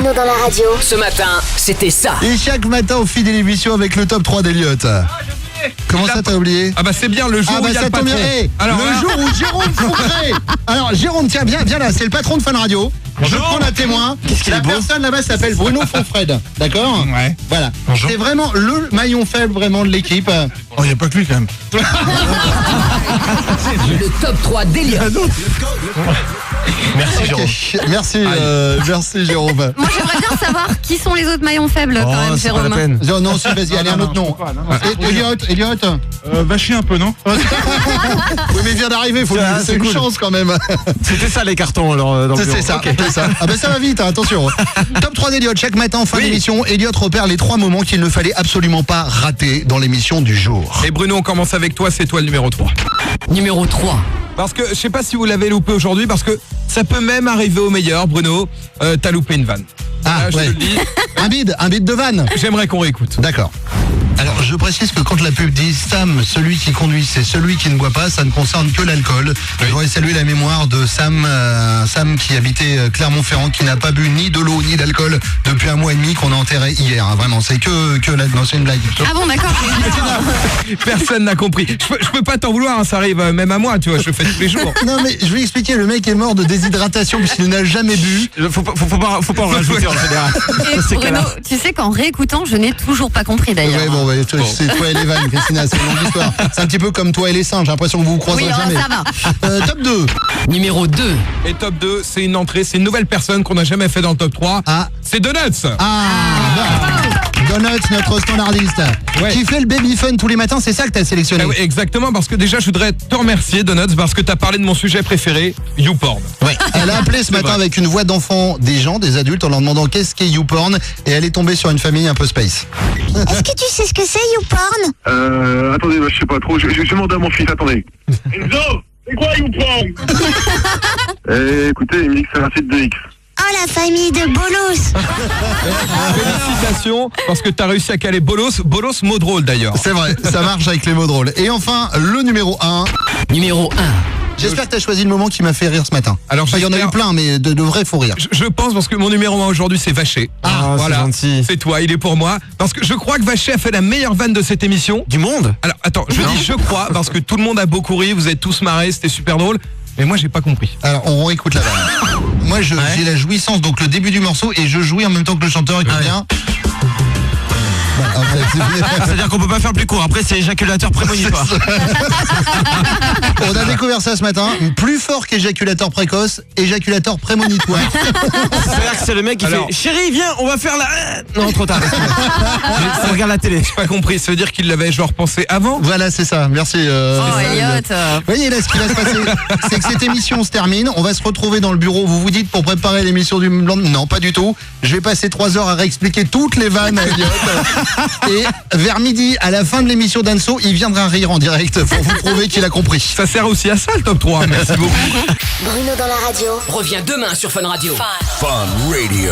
Bruno dans la radio. Ce matin, c'était ça. Et chaque matin, on finit l'émission avec le top 3 d'Eliott. Comment ça, t'as oublié? Ah bah c'est bien le jour où il y a le patron. Alors, le jour où Jérôme Foucret. Alors Jérôme, tiens, viens là, c'est le patron de Fun Radio. Je prends la témoin. La personne là-bas s'appelle Bruno Fonfred. D'accord? Ouais. Voilà. Bonjour. C'est vraiment le maillon faible vraiment de l'équipe. Oh, il n'y a pas que lui quand même. Le top 3 d'Eliott. Merci Jérôme. Merci Jérôme. Moi, j'aimerais bien savoir qui sont les autres maillons faibles, quand même, c'est pas la Jérôme. peine. Non, si, vas-y, allez, un autre nom. Eliott. Va chier un peu, non? Oui, mais il vient d'arriver, faut lui laisser une chance quand même. C'était ça les cartons alors dans le bureau. C'est ça, Ok. c'est ça. Ah ben ça va vite, hein, attention. Top 3 d'Eliott, chaque matin en fin d'émission, Eliott repère les 3 moments qu'il ne fallait absolument pas rater dans l'émission du jour. Et Bruno, on commence avec toi, c'est toi le numéro 3. Numéro 3. Parce que je sais pas si vous l'avez loupé aujourd'hui, parce que ça peut même arriver au meilleur, Bruno. T'as loupé une vanne. Ah, Là, je ouais. te le dis. Un bid de vanne. J'aimerais qu'on réécoute. D'accord. Alors, je précise que quand la pub dit Sam, celui qui conduit, c'est celui qui ne boit pas, ça ne concerne que l'alcool. Je voudrais saluer la mémoire de Sam, Sam qui habitait Clermont-Ferrand, qui n'a pas bu ni de l'eau ni d'alcool depuis 1 mois et demi, qu'on a enterré hier. Hein, vraiment, c'est que la... Non, c'est une blague. Ah bon, d'accord. Personne n'a compris. Je peux pas t'en vouloir, hein, ça arrive même à moi, tu vois, je le fais tous les jours. Non, mais je vais expliquer, le mec est mort de déshydratation puisqu'il n'a jamais bu. Faut pas en rajouter en général. Et C'est Bruno, tu sais qu'en réécoutant, je n'ai toujours pas compris d'ailleurs. Ouais, bon, ouais, c'est toi et les vannes, Christina, c'est une longue histoire. C'est un petit peu comme toi et les singes, j'ai l'impression que vous vous croiserez Oui, jamais. ça va. Top 2. Numéro 2. Et top 2, c'est une entrée, c'est une nouvelle personne qu'on n'a jamais fait dans le top 3. Ah. C'est Donuts. Donuts, notre standardiste, Ouais. qui fait le baby fun tous les matins, c'est ça que t'as sélectionné. Ah oui, exactement, parce que déjà je voudrais te remercier Donuts, parce que t'as parlé de mon sujet préféré, YouPorn. Ouais. Elle a appelé ce matin vrai. avec une voix d'enfant des adultes, en leur demandant qu'est-ce qu'est YouPorn, et elle est tombée sur une famille un peu space. Est-ce que tu sais ce que c'est, YouPorn? Attendez, je sais pas trop. Je vais demander à mon fils, attendez. Enzo, c'est quoi YouPorn? Écoutez, il me dit que c'est un site de X. Oh, la famille de Bolos. Félicitations, parce que t'as réussi à caler Bolos, mot drôle d'ailleurs. C'est vrai, ça marche avec les mots drôles. Et enfin, le numéro 1. Numéro 1. J'espère que t'as choisi le moment qui m'a fait rire ce matin. Alors, Enfin, il y en a eu j'espère- plein, mais de vrais faux rires. Je pense, parce que mon numéro 1 aujourd'hui c'est Vacher. Ah, voilà, c'est gentil. c'est toi, il est pour moi. Parce que je crois que Vacher a fait la meilleure vanne de cette émission. Du monde. Alors attends, je dis je crois, parce que tout le monde a beaucoup ri, vous êtes tous marrés, c'était super drôle. Mais moi j'ai pas compris. Alors, on réécoute la vanne. Moi, j'ai la jouissance, donc le début du morceau, et je jouis en même temps que le chanteur, écoute bien. Voilà, en fait, C'est-à-dire qu'on peut pas faire plus court. Après c'est éjaculateur prémonitoire. on a découvert ça ce matin. Plus fort qu'éjaculateur précoce, éjaculateur prémonitoire. C'est-à-dire que c'est le mec qui Alors- fait chérie viens on va faire la... Non trop tard. On regarde la télé. Pas compris, ça veut dire qu'il l'avait genre pensé avant. Voilà, c'est ça. Merci. Oh, Eliott. Vous voyez là, ce qui va se passer, c'est que cette émission se termine. On va se retrouver dans le bureau. Vous vous dites pour préparer l'émission du lendemain. Non, pas du tout. Je vais passer 3 heures à réexpliquer toutes les vannes à Eliott. Et vers midi, à la fin de l'émission d'Anso, il viendra rire en direct pour vous prouver qu'il a compris. Ça sert aussi à ça le top 3, merci beaucoup. Bruno dans la radio. Reviens demain sur Fun Radio. Fun Radio.